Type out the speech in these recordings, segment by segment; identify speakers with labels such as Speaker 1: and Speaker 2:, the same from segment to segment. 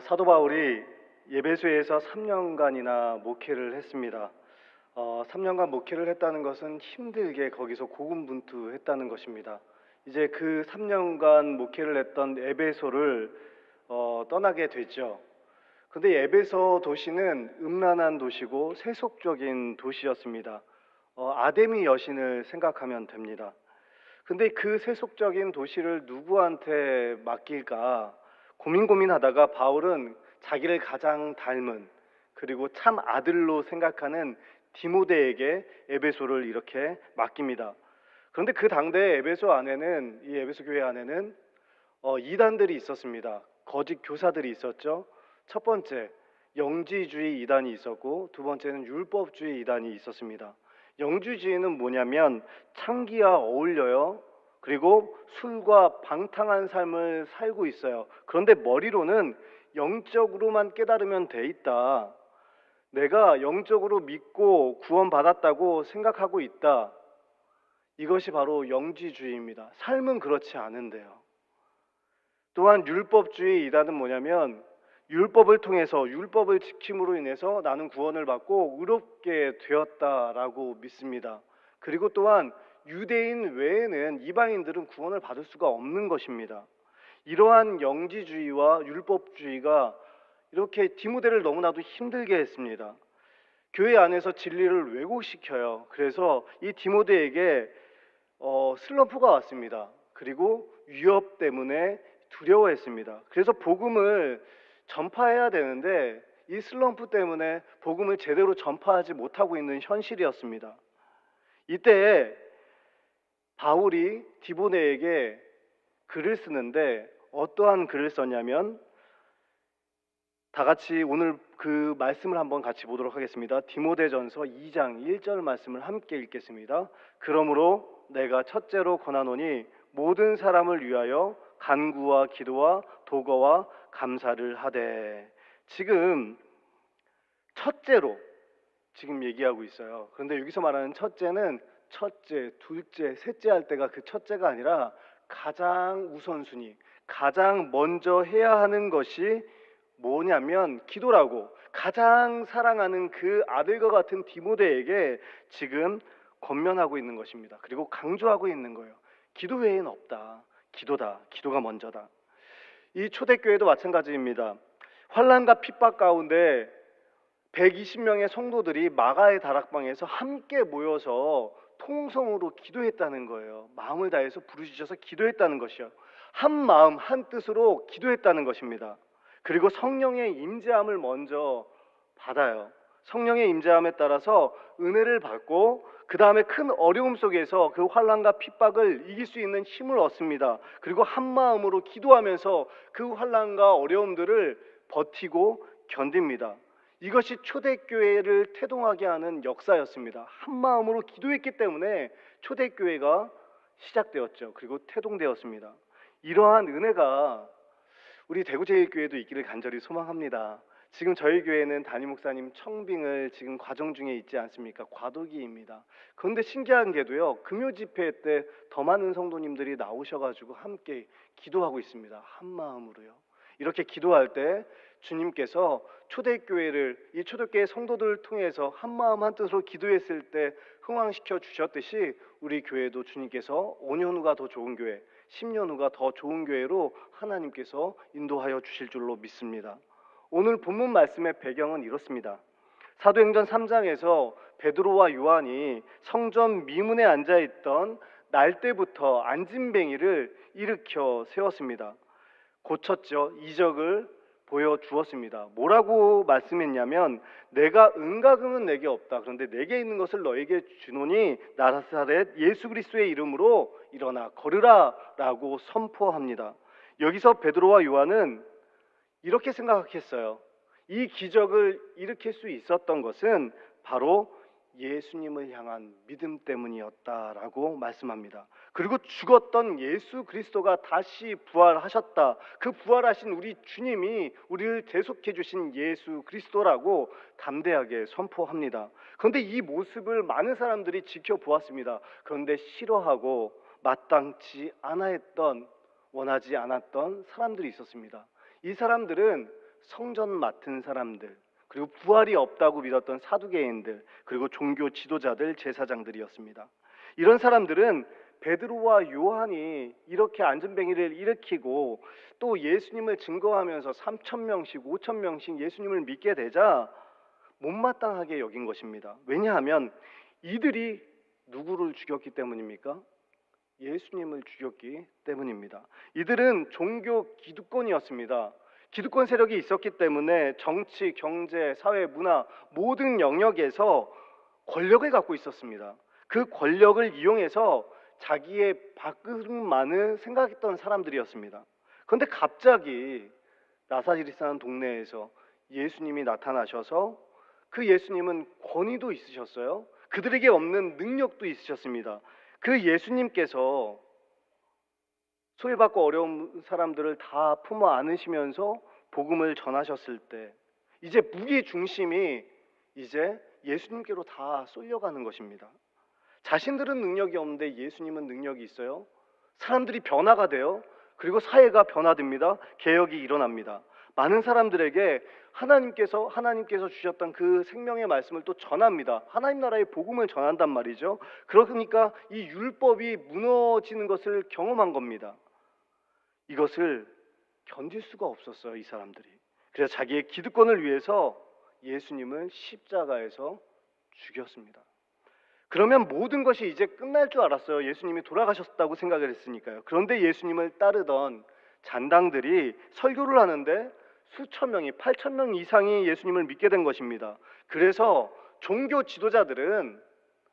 Speaker 1: 사도 바울이 예배소에서 3년간이나 목회를 했습니다. 3년간 목회를 했다는 것은 힘들게 거기서 고군분투했다는 것입니다. 이제 그 3년간 목회를 했던 에베소를 떠나게 됐죠. 근데 에베소 도시는 음란한 도시고 세속적인 도시였습니다. 아데미 여신을 생각하면 됩니다. 근데 그 세속적인 도시를 누구한테 맡길까 고민하다가 바울은 자기를 가장 닮은 그리고 참 아들로 생각하는 디모데에게 에베소를 이렇게 맡깁니다. 그런데 그 당대 에베소 안에는 이 에베소 교회 안에는 이단들이 있었습니다. 거짓 교사들이 있었죠. 첫 번째 영지주의 이단이 있었고 두 번째는 율법주의 이단이 있었습니다. 영주주의는 뭐냐면 창기와 어울려요. 그리고 술과 방탕한 삶을 살고 있어요. 그런데 머리로는 영적으로만 깨달으면 돼 있다. 내가 영적으로 믿고 구원받았다고 생각하고 있다. 이것이 바로 영지주의입니다. 삶은 그렇지 않은데요. 또한 율법주의 이단은 뭐냐면 율법을 통해서 율법을 지킴으로 인해서 나는 구원을 받고 의롭게 되었다라고 믿습니다. 그리고 또한 유대인 외에는 이방인들은 구원을 받을 수가 없는 것입니다. 이러한 영지주의와 율법주의가 이렇게 디모데를 너무나도 힘들게 했습니다. 교회 안에서 진리를 왜곡시켜요. 그래서 이 디모데에게 슬럼프가 왔습니다. 그리고 위협 때문에 두려워했습니다. 그래서 복음을 전파해야 되는데 이 슬럼프 때문에 복음을 제대로 전파하지 못하고 있는 현실이었습니다. 이때 바울이 디모데에게 글을 쓰는데 어떠한 글을 썼냐면 다 같이 오늘 그 말씀을 한번 같이 보도록 하겠습니다. 디모데전서 2장 1절 말씀을 함께 읽겠습니다. 그러므로 내가 첫째로 권하노니 모든 사람을 위하여 간구와 기도와 도거와 감사를 하되. 지금 첫째로 지금 얘기하고 있어요. 그런데 여기서 말하는 첫째는 첫째, 둘째, 셋째 할 때가 그 첫째가 아니라 가장 우선순위, 가장 먼저 해야 하는 것이 뭐냐면 기도라고. 가장 사랑하는 그 아들과 같은 디모데에게 지금 권면하고 있는 것입니다. 그리고 강조하고 있는 거예요. 기도 외에는 없다. 기도다. 기도가 먼저다. 이 초대교회도 마찬가지입니다. 환난과 핍박 가운데 120명의 성도들이 마가의 다락방에서 함께 모여서 통성으로 기도했다는 거예요. 마음을 다해서 부르짖어서 기도했다는 것이요. 한 마음 한 뜻으로 기도했다는 것입니다. 그리고 성령의 임재함을 먼저 받아요. 성령의 임재함에 따라서 은혜를 받고 그 다음에 큰 어려움 속에서 그 환난과 핍박을 이길 수 있는 힘을 얻습니다. 그리고 한 마음으로 기도하면서 그 환난과 어려움들을 버티고 견딥니다. 이것이 초대교회를 태동하게 하는 역사였습니다. 한 마음으로 기도했기 때문에 초대교회가 시작되었죠. 그리고 태동되었습니다. 이러한 은혜가 우리 대구제일교회도 있기를 간절히 소망합니다. 지금 저희 교회는 담임 목사님 청빙을 지금 과정 중에 있지 않습니까? 과도기입니다. 그런데 신기한 게도요, 금요 집회 때 더 많은 성도님들이 나오셔가지고 함께 기도하고 있습니다. 한 마음으로요. 이렇게 기도할 때 주님께서 초대교회를 이 초대교회 성도들을 통해서 한 마음 한 뜻으로 기도했을 때 흥왕시켜 주셨듯이 우리 교회도 주님께서 5년 후가 더 좋은 교회, 10년 후가 더 좋은 교회로 하나님께서 인도하여 주실 줄로 믿습니다. 오늘 본문 말씀의 배경은 이렇습니다. 사도행전 3장에서 베드로와 요한이 성전 미문에 앉아있던 날때부터 안진뱅이를 일으켜 세웠습니다. 고쳤죠. 이적을 보여주었습니다. 뭐라고 말씀했냐면 내가 은과 금은 내게 없다. 그런데 내게 있는 것을 너에게 주노니 나사렛 예수 그리스도의 이름으로 일어나 걸으라 라고 선포합니다. 여기서 베드로와 요한은 이렇게 생각했어요. 이 기적을 일으킬 수 있었던 것은 바로 예수님을 향한 믿음 때문이었다라고 말씀합니다. 그리고 죽었던 예수 그리스도가 다시 부활하셨다. 그 부활하신 우리 주님이 우리를 대속해 주신 예수 그리스도라고 담대하게 선포합니다. 그런데 이 모습을 많은 사람들이 지켜보았습니다. 그런데 싫어하고 마땅치 않아 했던, 원하지 않았던 사람들이 있었습니다. 이 사람들은 성전 맡은 사람들, 그리고 부활이 없다고 믿었던 사두개인들, 그리고 종교 지도자들, 제사장들이었습니다. 이런 사람들은 베드로와 요한이 이렇게 안전뱅이를 일으키고 또 예수님을 증거하면서 3,000명씩 5,000명씩 예수님을 믿게 되자 못마땅하게 여긴 것입니다. 왜냐하면 이들이 누구를 죽였기 때문입니까? 예수님을 죽였기 때문입니다. 이들은 종교 기득권이었습니다. 기득권 세력이 있었기 때문에 정치, 경제, 사회, 문화 모든 영역에서 권력을 갖고 있었습니다. 그 권력을 이용해서 자기의 밥그릇만을 생각했던 사람들이었습니다. 그런데 갑자기 나사렛이라는 동네에서 예수님이 나타나셔서 그 예수님은 권위도 있으셨어요. 그들에게 없는 능력도 있으셨습니다. 그 예수님께서 소외받고 어려운 사람들을 다 품어 안으시면서 복음을 전하셨을 때 이제 무게 중심이 이제 예수님께로 다 쏠려가는 것입니다. 자신들은 능력이 없는데 예수님은 능력이 있어요. 사람들이 변화가 돼요. 그리고 사회가 변화됩니다. 개혁이 일어납니다. 많은 사람들에게 하나님께서 주셨던 그 생명의 말씀을 또 전합니다. 하나님 나라의 복음을 전한단 말이죠. 그러니까 이 율법이 무너지는 것을 경험한 겁니다. 이것을 견딜 수가 없었어요, 이 사람들이. 그래서 자기의 기득권을 위해서 예수님을 십자가에서 죽였습니다. 그러면 모든 것이 이제 끝날 줄 알았어요. 예수님이 돌아가셨다고 생각을 했으니까요. 그런데 예수님을 따르던 잔당들이 설교를 하는데 수천 명이 8천 명 이상이 예수님을 믿게 된 것입니다. 그래서 종교 지도자들은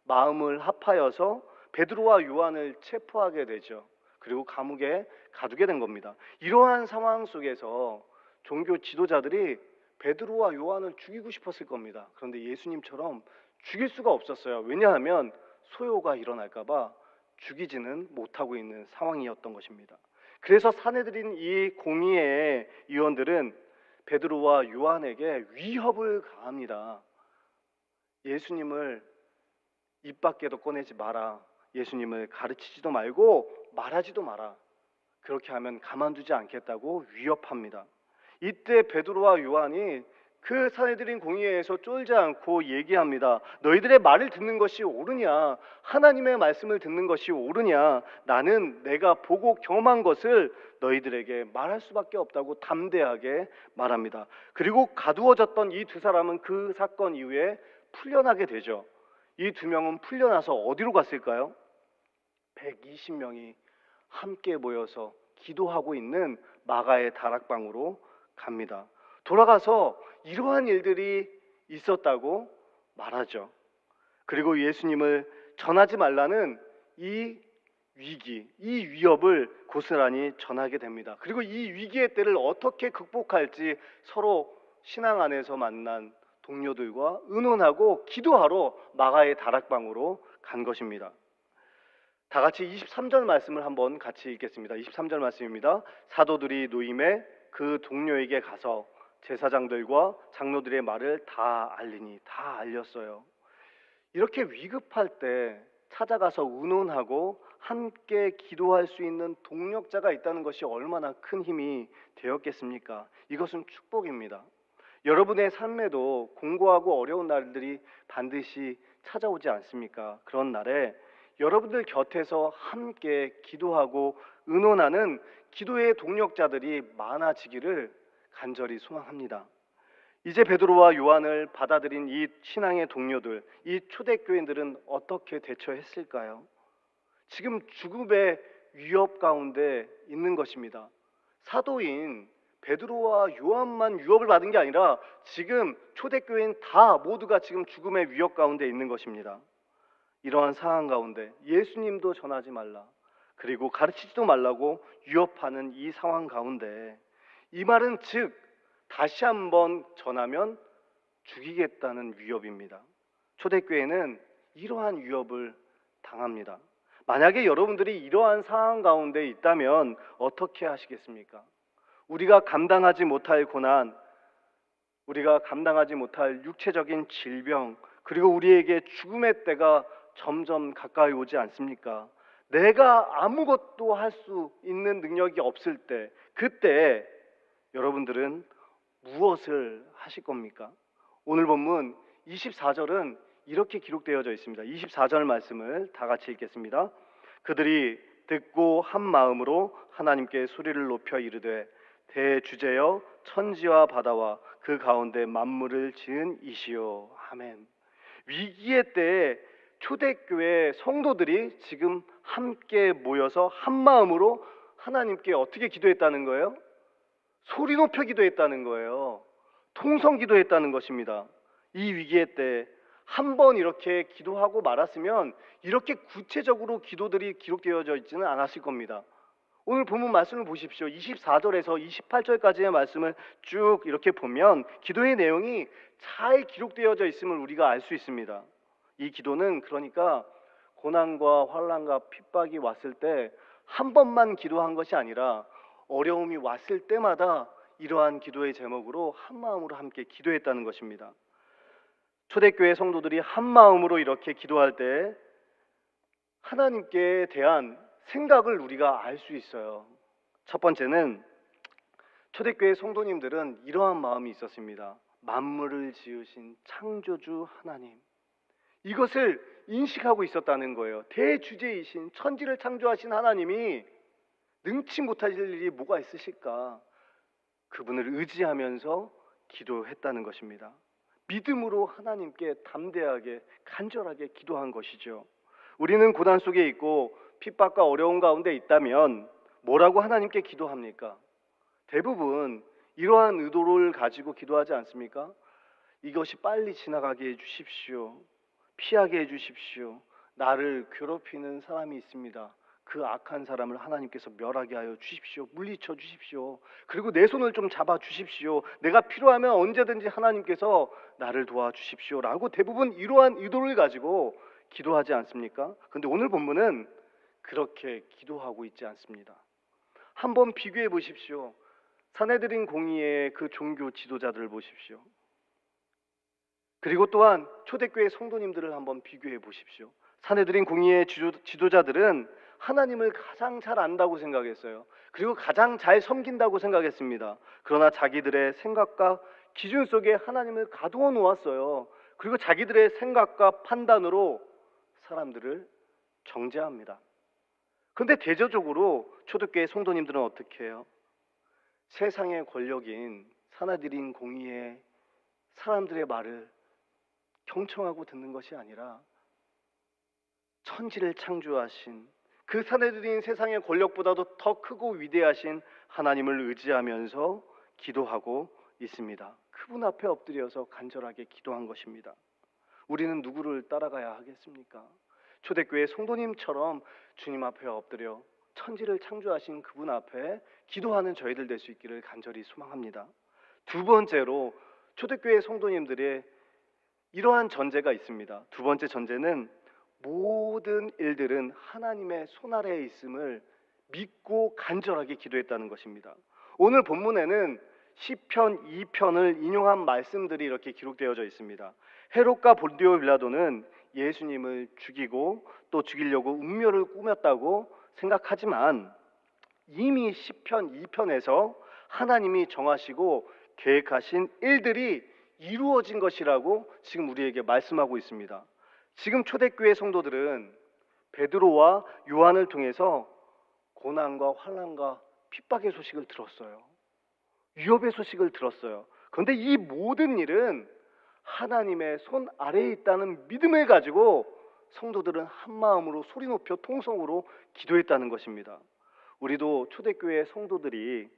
Speaker 1: 마음을 합하여서 베드로와 요한을 체포하게 되죠. 그리고 감옥에 가두게 된 겁니다. 이러한 상황 속에서 종교 지도자들이 베드로와 요한을 죽이고 싶었을 겁니다. 그런데 예수님처럼 죽일 수가 없었어요. 왜냐하면 소요가 일어날까 봐 죽이지는 못하고 있는 상황이었던 것입니다. 그래서 사내들인 이 공의회 위원들은 베드로와 요한에게 위협을 가합니다. 예수님을 입 밖에도 꺼내지 마라. 예수님을 가르치지도 말고 말하지도 마라. 그렇게 하면 가만두지 않겠다고 위협합니다. 이때 베드로와 요한이 그 사내들인 공의회에서 쫄지 않고 얘기합니다. 너희들의 말을 듣는 것이 옳으냐? 하나님의 말씀을 듣는 것이 옳으냐? 나는 내가 보고 경험한 것을 너희들에게 말할 수밖에 없다고 담대하게 말합니다. 그리고 가두어졌던 이 두 사람은 그 사건 이후에 풀려나게 되죠. 이 두 명은 풀려나서 어디로 갔을까요? 120명이 함께 모여서 기도하고 있는 마가의 다락방으로 갑니다. 돌아가서 이러한 일들이 있었다고 말하죠. 그리고 예수님을 전하지 말라는 이 위기, 이 위협을 고스란히 전하게 됩니다. 그리고 이 위기의 때를 어떻게 극복할지 서로 신앙 안에서 만난 동료들과 의논하고 기도하러 마가의 다락방으로 간 것입니다. 다 같이 23절 말씀을 한번 같이 읽겠습니다. 23절 말씀입니다. 사도들이 노임에 그 동료에게 가서 제사장들과 장로들의 말을 다 알렸어요. 이렇게 위급할 때 찾아가서 의논하고 함께 기도할 수 있는 동력자가 있다는 것이 얼마나 큰 힘이 되었겠습니까? 이것은 축복입니다. 여러분의 삶에도 공고하고 어려운 날들이 반드시 찾아오지 않습니까? 그런 날에 여러분들 곁에서 함께 기도하고 의논하는 기도의 동력자들이 많아지기를 간절히 소망합니다. 이제 베드로와 요한을 받아들인 이 신앙의 동료들, 이 초대교인들은 어떻게 대처했을까요? 지금 죽음의 위협 가운데 있는 것입니다. 사도인 베드로와 요한만 위협을 받은 게 아니라 지금 초대교인 다 모두가 지금 죽음의 위협 가운데 있는 것입니다. 이러한 상황 가운데 예수님도 전하지 말라, 그리고 가르치지도 말라고 위협하는 이 상황 가운데 이 말은 즉 다시 한번 전하면 죽이겠다는 위협입니다. 초대교회는 이러한 위협을 당합니다. 만약에 여러분들이 이러한 상황 가운데 있다면 어떻게 하시겠습니까? 우리가 감당하지 못할 고난, 우리가 감당하지 못할 육체적인 질병, 그리고 우리에게 죽음의 때가 점점 가까이 오지 않습니까? 내가 아무것도 할 수 있는 능력이 없을 때, 그때 여러분들은 무엇을 하실 겁니까? 오늘 본문 24절은 이렇게 기록되어져 있습니다. 24절 말씀을 다 같이 읽겠습니다. 그들이 듣고 한 마음으로 하나님께 소리를 높여 이르되 대주제여 천지와 바다와 그 가운데 만물을 지은 이시요. 아멘. 위기의 때에 초대교회 성도들이 지금 함께 모여서 한 마음으로 하나님께 어떻게 기도했다는 거예요? 소리 높여 기도했다는 거예요. 통성 기도했다는 것입니다. 이 위기의 때 한 번 이렇게 기도하고 말았으면 이렇게 구체적으로 기도들이 기록되어져 있지는 않았을 겁니다. 오늘 본문 말씀을 보십시오. 24절에서 28절까지의 말씀을 쭉 이렇게 보면 기도의 내용이 잘 기록되어져 있음을 우리가 알 수 있습니다. 이 기도는 그러니까 고난과 환난과 핍박이 왔을 때 한 번만 기도한 것이 아니라 어려움이 왔을 때마다 이러한 기도의 제목으로 한 마음으로 함께 기도했다는 것입니다. 초대교회 성도들이 한 마음으로 이렇게 기도할 때 하나님께 대한 생각을 우리가 알 수 있어요. 첫 번째는 초대교회 성도님들은 이러한 마음이 있었습니다. 만물을 지으신 창조주 하나님, 이것을 인식하고 있었다는 거예요. 대주제이신 천지를 창조하신 하나님이 능치 못하실 일이 뭐가 있으실까? 그분을 의지하면서 기도했다는 것입니다. 믿음으로 하나님께 담대하게 간절하게 기도한 것이죠. 우리는 고난 속에 있고 핍박과 어려움 가운데 있다면 뭐라고 하나님께 기도합니까? 대부분 이러한 의도를 가지고 기도하지 않습니까? 이것이 빨리 지나가게 해주십시오. 피하게 해주십시오. 나를 괴롭히는 사람이 있습니다. 그 악한 사람을 하나님께서 멸하게 하여 주십시오. 물리쳐 주십시오. 그리고 내 손을 좀 잡아 주십시오. 내가 필요하면 언제든지 하나님께서 나를 도와주십시오. 라고 대부분 이러한 의도를 가지고 기도하지 않습니까? 그런데 오늘 본문은 그렇게 기도하고 있지 않습니다. 한번 비교해 보십시오. 산헤드린 공의의 그 종교 지도자들을 보십시오. 그리고 또한 초대교회 성도님들을 한번 비교해 보십시오. 산헤드린 공의의 지도자들은 하나님을 가장 잘 안다고 생각했어요. 그리고 가장 잘 섬긴다고 생각했습니다. 그러나 자기들의 생각과 기준 속에 하나님을 가두어 놓았어요. 그리고 자기들의 생각과 판단으로 사람들을 정죄합니다. 그런데 대조적으로 초대교회 성도님들은 어떻게 해요? 세상의 권력인 산헤드린 공의의 사람들의 말을 경청하고 듣는 것이 아니라 천지를 창조하신 그 산헤드린 세상의 권력보다도 더 크고 위대하신 하나님을 의지하면서 기도하고 있습니다. 그분 앞에 엎드려서 간절하게 기도한 것입니다. 우리는 누구를 따라가야 하겠습니까? 초대교회 성도님처럼 주님 앞에 엎드려 천지를 창조하신 그분 앞에 기도하는 저희들 될 수 있기를 간절히 소망합니다. 두 번째로 초대교회 성도님들의 이러한 전제가 있습니다. 두 번째 전제는 모든 일들은 하나님의 손 아래에 있음을 믿고 간절하게 기도했다는 것입니다. 오늘 본문에는 시편 2편을 인용한 말씀들이 이렇게 기록되어져 있습니다. 헤롯과 본디오 빌라도는 예수님을 죽이고 또 죽이려고 음료를 꾸몄다고 생각하지만 이미 시편 2편에서 하나님이 정하시고 계획하신 일들이 이루어진 것이라고 지금 우리에게 말씀하고 있습니다. 지금 초대교회 성도들은 베드로와 요한을 통해서 고난과 환난과 핍박의 소식을 들었어요. 위협의 소식을 들었어요. 그런데 이 모든 일은 하나님의 손 아래에 있다는 믿음을 가지고 성도들은 한 마음으로 소리 높여 통성으로 기도했다는 것입니다. 우리도 초대교회 성도들이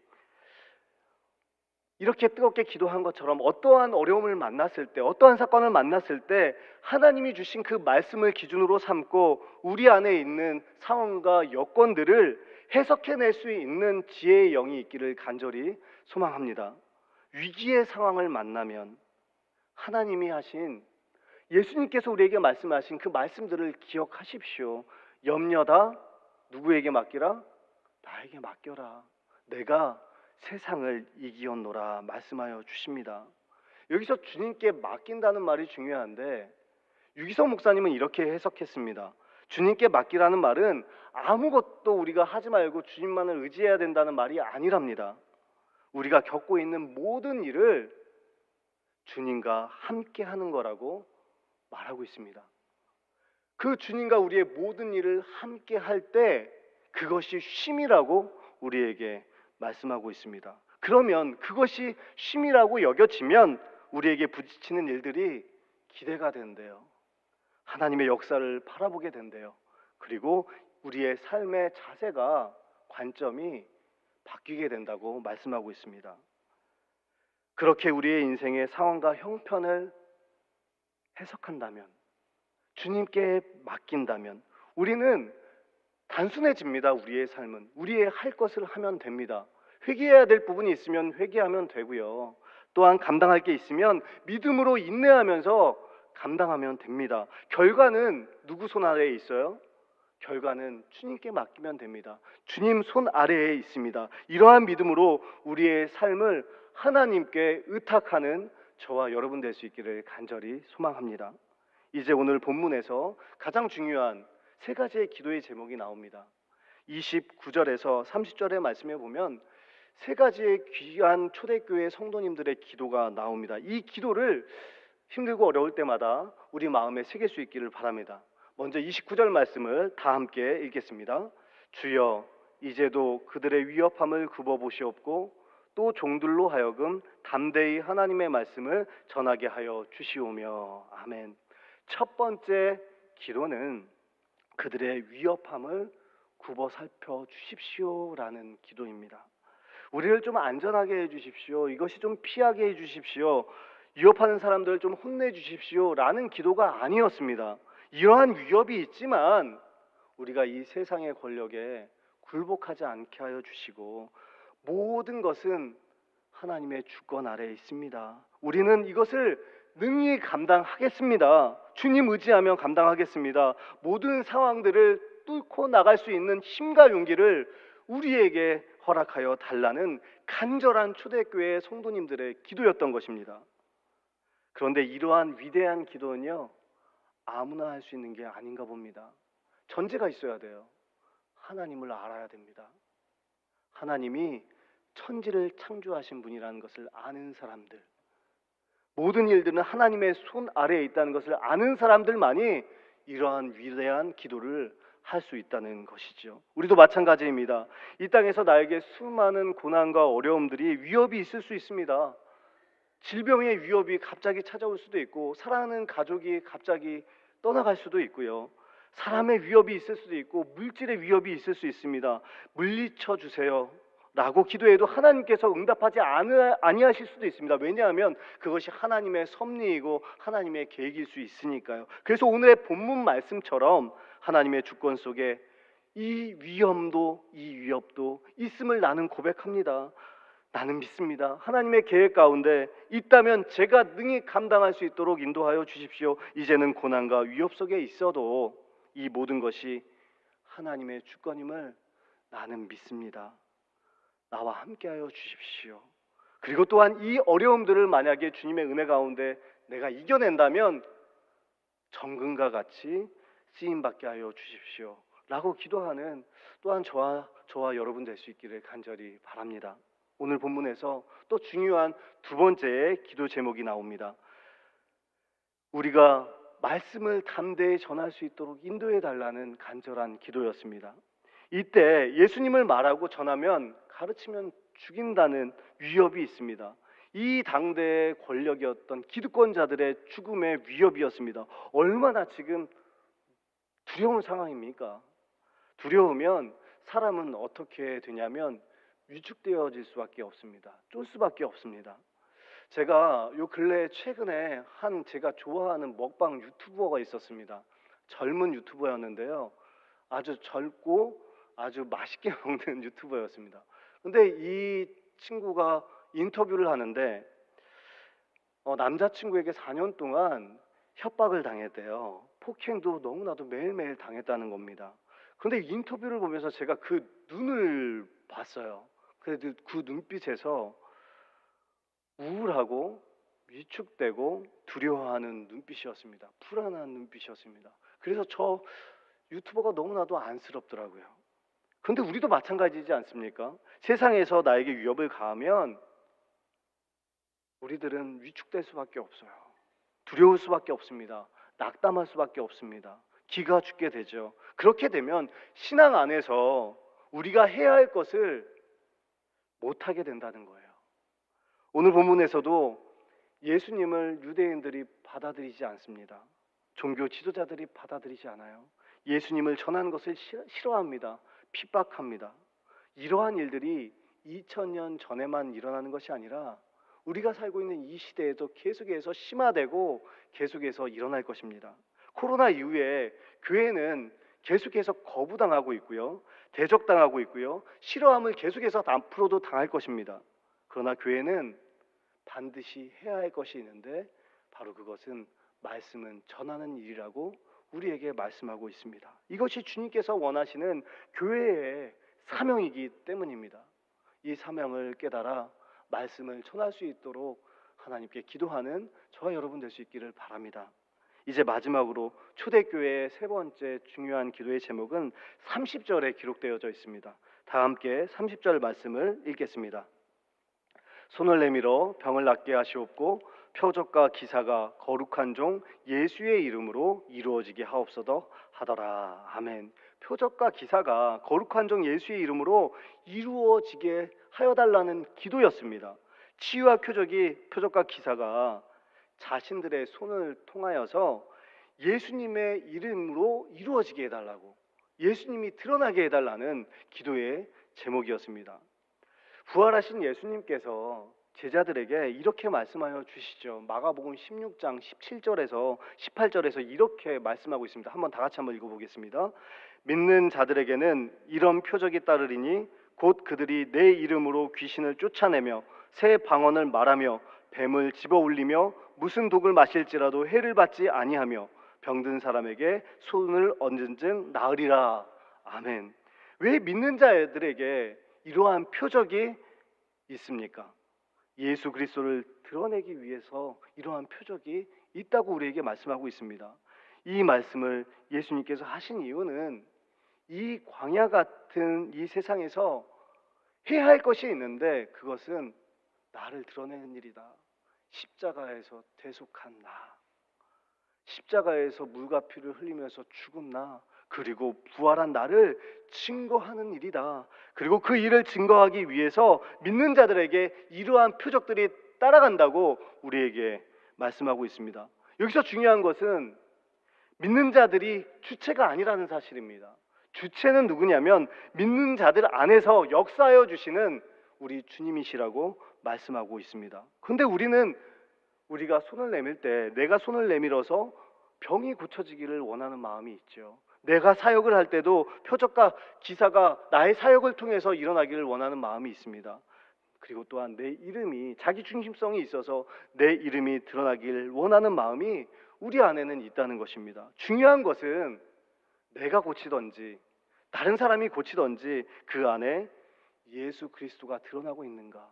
Speaker 1: 이렇게 뜨겁게 기도한 것처럼 어떠한 어려움을 만났을 때, 어떠한 사건을 만났을 때 하나님이 주신 그 말씀을 기준으로 삼고 우리 안에 있는 상황과 여건들을 해석해낼 수 있는 지혜의 영이 있기를 간절히 소망합니다. 위기의 상황을 만나면 하나님이 하신, 예수님께서 우리에게 말씀하신 그 말씀들을 기억하십시오. 염려다 누구에게 맡기라? 나에게 맡겨라. 내가 세상을 이기었노라 말씀하여 주십니다. 여기서 주님께 맡긴다는 말이 중요한데 유기성 목사님은 이렇게 해석했습니다. 주님께 맡기라는 말은 아무것도 우리가 하지 말고 주님만을 의지해야 된다는 말이 아니랍니다. 우리가 겪고 있는 모든 일을 주님과 함께 하는 거라고 말하고 있습니다. 그 주님과 우리의 모든 일을 함께 할 때 그것이 쉼이라고 우리에게 말씀하고 있습니다. 그러면 그것이 쉼이라고 여겨지면 우리에게 부딪히는 일들이 기대가 된대요. 하나님의 역사를 바라보게 된대요. 그리고 우리의 삶의 자세가, 관점이 바뀌게 된다고 말씀하고 있습니다. 그렇게 우리의 인생의 상황과 형편을 해석한다면, 주님께 맡긴다면 우리는 단순해집니다. 우리의 삶은 우리의 할 것을 하면 됩니다. 회개해야 될 부분이 있으면 회개하면 되고요. 또한 감당할 게 있으면 믿음으로 인내하면서 감당하면 됩니다. 결과는 누구 손 아래에 있어요? 결과는 주님께 맡기면 됩니다. 주님 손 아래에 있습니다. 이러한 믿음으로 우리의 삶을 하나님께 의탁하는 저와 여러분 될 수 있기를 간절히 소망합니다. 이제 오늘 본문에서 가장 중요한 세 가지의 기도의 제목이 나옵니다. 29절에서 30절의 말씀에 보면 세 가지의 귀한 초대교회 성도님들의 기도가 나옵니다. 이 기도를 힘들고 어려울 때마다 우리 마음에 새길 수 있기를 바랍니다. 먼저 29절 말씀을 다 함께 읽겠습니다. 주여, 이제도 그들의 위협함을 굽어보시옵고 또 종들로 하여금 담대히 하나님의 말씀을 전하게 하여 주시오며. 아멘. 첫 번째 기도는 그들의 위협함을 굽어 살펴 주십시오라는 기도입니다. 우리를 좀 안전하게 해주십시오. 이것이 좀 피하게 해주십시오. 위협하는 사람들을 좀 혼내주십시오라는 기도가 아니었습니다. 이러한 위협이 있지만 우리가 이 세상의 권력에 굴복하지 않게 하여 주시고 모든 것은 하나님의 주권 아래에 있습니다. 우리는 이것을 능히 감당하겠습니다. 주님 의지하며 감당하겠습니다. 모든 상황들을 뚫고 나갈 수 있는 힘과 용기를 우리에게 허락하여 달라는 간절한 초대교회 성도님들의 기도였던 것입니다. 그런데 이러한 위대한 기도는요, 아무나 할 수 있는 게 아닌가 봅니다. 전제가 있어야 돼요. 하나님을 알아야 됩니다. 하나님이 천지를 창조하신 분이라는 것을 아는 사람들, 모든 일들은 하나님의 손 아래에 있다는 것을 아는 사람들만이 이러한 위대한 기도를 할 수 있다는 것이죠. 우리도 마찬가지입니다. 이 땅에서 나에게 수많은 고난과 어려움들이 위협이 있을 수 있습니다. 질병의 위협이 갑자기 찾아올 수도 있고, 사랑하는 가족이 갑자기 떠나갈 수도 있고요. 사람의 위협이 있을 수도 있고, 물질의 위협이 있을 수 있습니다. 물리쳐 주세요 라고 기도해도 하나님께서 응답하지 아니하실 수도 있습니다. 왜냐하면 그것이 하나님의 섭리이고 하나님의 계획일 수 있으니까요. 그래서 오늘의 본문 말씀처럼 하나님의 주권 속에 이 위험도 이 위협도 있음을 나는 고백합니다. 나는 믿습니다. 하나님의 계획 가운데 있다면 제가 능히 감당할 수 있도록 인도하여 주십시오. 이제는 고난과 위협 속에 있어도 이 모든 것이 하나님의 주권임을 나는 믿습니다. 나와 함께하여 주십시오. 그리고 또한 이 어려움들을 만약에 주님의 은혜 가운데 내가 이겨낸다면 정금과 같이 쓰임받게 하여 주십시오 라고 기도하는 또한 저와 여러분 될 수 있기를 간절히 바랍니다. 오늘 본문에서 또 중요한 두 번째의 기도 제목이 나옵니다. 우리가 말씀을 담대히 전할 수 있도록 인도해 달라는 간절한 기도였습니다. 이때 예수님을 말하고 전하면, 가르치면 죽인다는 위협이 있습니다. 이 당대의 권력이었던 기득권자들의 죽음의 위협이었습니다. 얼마나 지금 두려운 상황입니까? 두려우면 사람은 어떻게 되냐면 위축되어질 수밖에 없습니다. 쫄 수밖에 없습니다. 제가 요 근래 최근에 제가 좋아하는 먹방 유튜버가 있었습니다. 젊은 유튜버였는데요. 아주 젊고 아주 맛있게 먹는 유튜버였습니다. 근데 이 친구가 인터뷰를 하는데 남자친구에게 4년 동안 협박을 당했대요. 폭행도 너무나도 매일매일 당했다는 겁니다. 그런데 인터뷰를 보면서 제가 그 눈을 봤어요. 그래도 그 눈빛에서 우울하고 위축되고 두려워하는 눈빛이었습니다. 불안한 눈빛이었습니다. 그래서 저 유튜버가 너무나도 안쓰럽더라고요. 그런데 우리도 마찬가지지 않습니까? 세상에서 나에게 위협을 가하면 우리들은 위축될 수밖에 없어요. 두려울 수밖에 없습니다. 낙담할 수밖에 없습니다. 기가 죽게 되죠. 그렇게 되면 신앙 안에서 우리가 해야 할 것을 못하게 된다는 거예요. 오늘 본문에서도 예수님을 유대인들이 받아들이지 않습니다. 종교 지도자들이 받아들이지 않아요. 예수님을 전하는 것을 싫어합니다. 핍박합니다. 이러한 일들이 2000년 전에만 일어나는 것이 아니라 우리가 살고 있는 이 시대에도 계속해서 심화되고 계속해서 일어날 것입니다. 코로나 이후에 교회는 계속해서 거부당하고 있고요. 대적당하고 있고요. 싫어함을 계속해서 앞으로도 당할 것입니다. 그러나 교회는 반드시 해야 할 것이 있는데 바로 그것은 말씀은 전하는 일이라고 우리에게 말씀하고 있습니다. 이것이 주님께서 원하시는 교회의 사명이기 때문입니다. 이 사명을 깨달아 말씀을 전할 수 있도록 하나님께 기도하는 저와 여러분 될 수 있기를 바랍니다. 이제 마지막으로 초대교회의 세 번째 중요한 기도의 제목은 30절에 기록되어져 있습니다. 다 함께 30절 말씀을 읽겠습니다. 손을 내밀어 병을 낫게 하시옵고 표적과 기사가 거룩한 종 예수의 이름으로 이루어지게 하옵소서 하더라. 아멘. 표적과 기사가 거룩한 종 예수의 이름으로 이루어지게 하여달라는 기도였습니다. 치유와 표적과 기사가 자신들의 손을 통하여서 예수님의 이름으로 이루어지게 해달라고, 예수님이 드러나게 해달라는 기도의 제목이었습니다. 부활하신 예수님께서 제자들에게 이렇게 말씀하여 주시죠. 마가복음 16장 17절에서 18절에서 이렇게 말씀하고 있습니다. 다 같이 한번 읽어보겠습니다. 믿는 자들에게는 이런 표적이 따르리니 곧 그들이 내 이름으로 귀신을 쫓아내며 새 방언을 말하며 뱀을 집어올리며 무슨 독을 마실지라도 해를 받지 아니하며 병든 사람에게 손을 얹은즉 나으리라. 아멘. 왜 믿는 자들에게 이러한 표적이 있습니까? 예수 그리스도를 드러내기 위해서 이러한 표적이 있다고 우리에게 말씀하고 있습니다. 이 말씀을 예수님께서 하신 이유는 이 광야 같은 이 세상에서 해야 할 것이 있는데 그것은 나를 드러내는 일이다. 십자가에서 대속한 나, 십자가에서 물과 피를 흘리면서 죽은 나, 그리고 부활한 나를 증거하는 일이다. 그리고 그 일을 증거하기 위해서 믿는 자들에게 이러한 표적들이 따라간다고 우리에게 말씀하고 있습니다. 여기서 중요한 것은 믿는 자들이 주체가 아니라는 사실입니다. 주체는 누구냐면 믿는 자들 안에서 역사하여 주시는 우리 주님이시라고 말씀하고 있습니다. 그런데 우리가 손을 내밀 때 내가 손을 내밀어서 병이 고쳐지기를 원하는 마음이 있죠. 내가 사역을 할 때도 표적과 기사가 나의 사역을 통해서 일어나기를 원하는 마음이 있습니다. 그리고 또한 내 이름이, 자기 중심성이 있어서 내 이름이 드러나길 원하는 마음이 우리 안에는 있다는 것입니다. 중요한 것은 내가 고치든지 다른 사람이 고치든지 그 안에 예수 그리스도가 드러나고 있는가,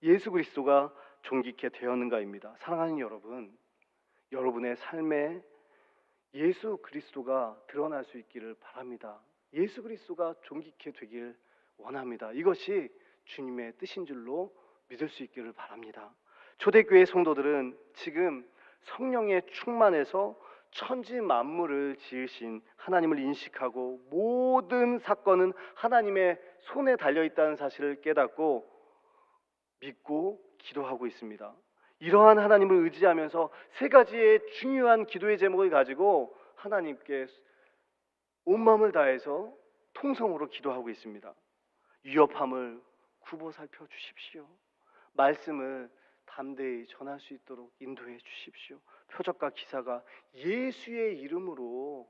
Speaker 1: 예수 그리스도가 존귀케 되었는가입니다. 사랑하는 여러분, 여러분의 삶에 예수 그리스도가 드러날 수 있기를 바랍니다. 예수 그리스도가 존귀케 되길 원합니다. 이것이 주님의 뜻인 줄로 믿을 수 있기를 바랍니다. 초대교회 성도들은 지금 성령에 충만해서 천지 만물을 지으신 하나님을 인식하고 모든 사건은 하나님의 손에 달려있다는 사실을 깨닫고 믿고 기도하고 있습니다. 이러한 하나님을 의지하면서 세 가지의 중요한 기도의 제목을 가지고 하나님께 온 마음을 다해서 통성으로 기도하고 있습니다. 위협함을 굽어 살펴 주십시오. 말씀을 담대히 전할 수 있도록 인도해 주십시오. 표적과 기사가 예수의 이름으로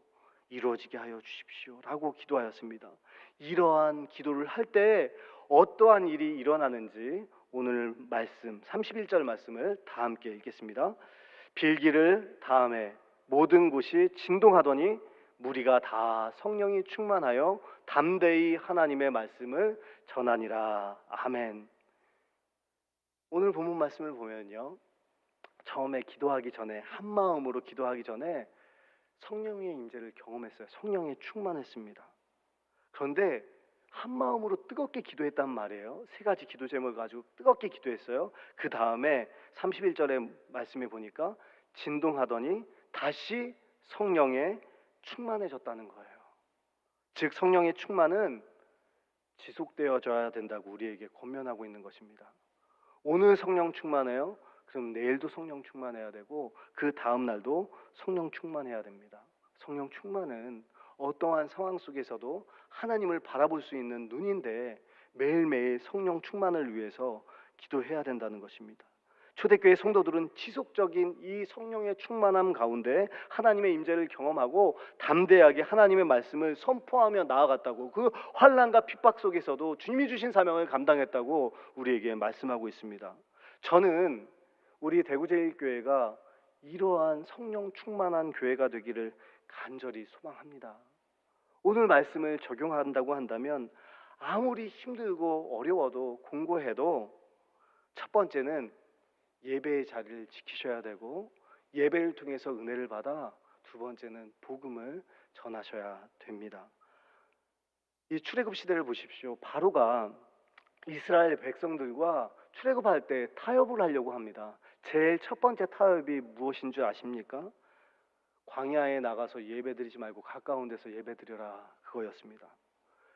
Speaker 1: 이루어지게 하여 주십시오 라고 기도하였습니다. 이러한 기도를 할 때 어떠한 일이 일어나는지 오늘 말씀 31절 말씀을 다 함께 읽겠습니다. 빌기를 다음에 모든 곳이 진동하더니 무리가 다 성령이 충만하여 담대히 하나님의 말씀을 전하니라. 아멘. 오늘 본문 말씀을 보면요, 처음에 기도하기 전에, 한 마음으로 기도하기 전에 성령의 임재를 경험했어요. 성령에 충만했습니다. 그런데 한 마음으로 뜨겁게 기도했단 말이에요. 세 가지 기도 제목을 가지고 뜨겁게 기도했어요. 그 다음에 31절에 말씀해 보니까 진동하더니 다시 성령에 충만해졌다는 거예요. 즉 성령의 충만은 지속되어져야 된다고 우리에게 권면하고 있는 것입니다. 오늘 성령 충만해요. 그럼 내일도 성령 충만해야 되고 그 다음 날도 성령 충만해야 됩니다. 성령 충만은 어떠한 상황 속에서도 하나님을 바라볼 수 있는 눈인데 매일매일 성령 충만을 위해서 기도해야 된다는 것입니다. 초대교회 성도들은 지속적인 이 성령의 충만함 가운데 하나님의 임재를 경험하고 담대하게 하나님의 말씀을 선포하며 나아갔다고, 그 환난과 핍박 속에서도 주님이 주신 사명을 감당했다고 우리에게 말씀하고 있습니다. 저는 우리 대구제일교회가 이러한 성령 충만한 교회가 되기를 간절히 소망합니다. 오늘 말씀을 적용한다고 한다면 아무리 힘들고 어려워도 공고해도 첫 번째는 예배의 자리를 지키셔야 되고 예배를 통해서 은혜를 받아 두 번째는 복음을 전하셔야 됩니다. 이 출애굽 시대를 보십시오. 바로가 이스라엘 백성들과 출애굽할 때 타협을 하려고 합니다. 제일 첫 번째 타협이 무엇인 줄 아십니까? 광야에 나가서 예배드리지 말고 가까운 데서 예배드려라, 그거였습니다.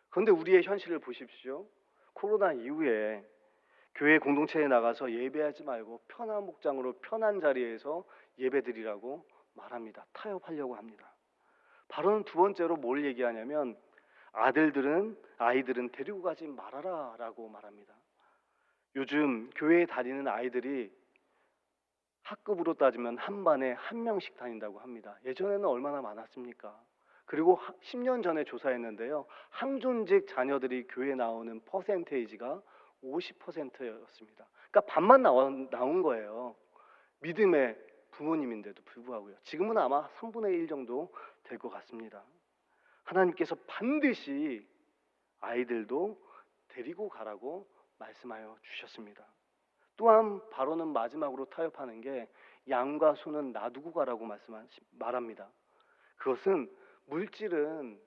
Speaker 1: 그런데 우리의 현실을 보십시오. 코로나 이후에 교회 공동체에 나가서 예배하지 말고 편한 목장으로 편한 자리에서 예배드리라고 말합니다. 타협하려고 합니다. 바로는 두 번째로 뭘 얘기하냐면 아이들은 데리고 가지 말아라 라고 말합니다. 요즘 교회에 다니는 아이들이 학급으로 따지면 한 반에 한 명씩 다닌다고 합니다. 예전에는 얼마나 많았습니까? 그리고 10년 전에 조사했는데요, 항존직 자녀들이 교회에 나오는 퍼센테이지가 50%였습니다. 그러니까 반만 나온 거예요. 믿음의 부모님인데도 불구하고요. 지금은 아마 3분의 1 정도 될 것 같습니다. 하나님께서 반드시 아이들도 데리고 가라고 말씀하여 주셨습니다. 또한 바로는 마지막으로 타협하는 게 양과 소는 놔두고 가라고 말합니다. 그것은 물질은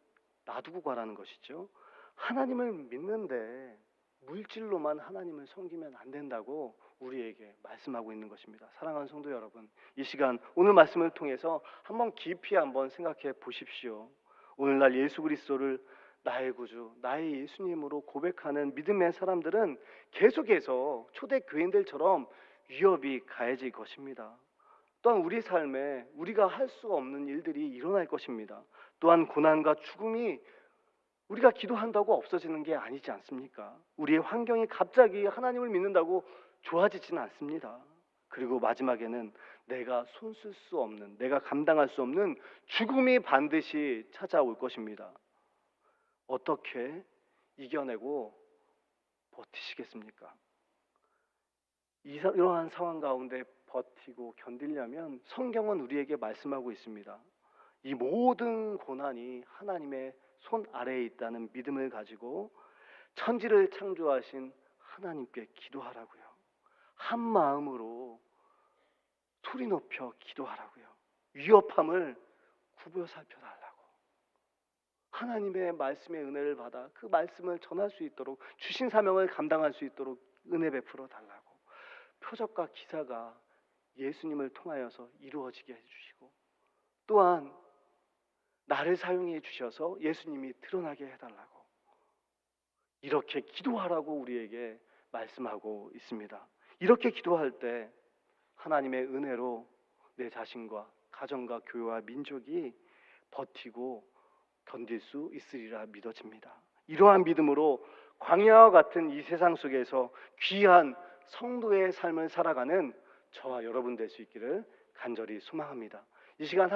Speaker 1: 놔두고 가라는 것이죠. 하나님을 믿는데 물질로만 하나님을 섬기면 안 된다고 우리에게 말씀하고 있는 것입니다. 사랑하는 성도 여러분, 이 시간 오늘 말씀을 통해서 한번 깊이 한번 생각해 보십시오. 오늘날 예수 그리스도를 나의 구주, 나의 예수님으로 고백하는 믿음의 사람들은 계속해서 초대 교인들처럼 위협이 가해질 것입니다. 또한 우리 삶에 우리가 할 수 없는 일들이 일어날 것입니다. 또한 고난과 죽음이 우리가 기도한다고 없어지는 게 아니지 않습니까? 우리의 환경이 갑자기 하나님을 믿는다고 좋아지지는 않습니다. 그리고 마지막에는 내가 손쓸 수 없는, 내가 감당할 수 없는 죽음이 반드시 찾아올 것입니다. 어떻게 이겨내고 버티시겠습니까? 이러한 상황 가운데 버티고 견디려면 성경은 우리에게 말씀하고 있습니다. 이 모든 고난이 하나님의 손 아래에 있다는 믿음을 가지고 천지를 창조하신 하나님께 기도하라고요. 한 마음으로 소리 높여 기도하라고요. 위협함을 굽어 살펴달라고. 하나님의 말씀의 은혜를 받아 그 말씀을 전할 수 있도록, 주신 사명을 감당할 수 있도록 은혜 베풀어 달라고. 표적과 기사가 예수님을 통하여서 이루어지게 해주시고, 또한 나를 사용해 주셔서 예수님이 드러나게 해달라고, 이렇게 기도하라고 우리에게 말씀하고 있습니다. 이렇게 기도할 때 하나님의 은혜로 내 자신과 가정과 교회와 민족이 버티고 견딜 수 있으리라 믿어집니다. 이러한 믿음으로 광야와 같은 이 세상 속에서 귀한 성도의 삶을 살아가는 저와 여러분 될 수 있기를 간절히 소망합니다. 이 시간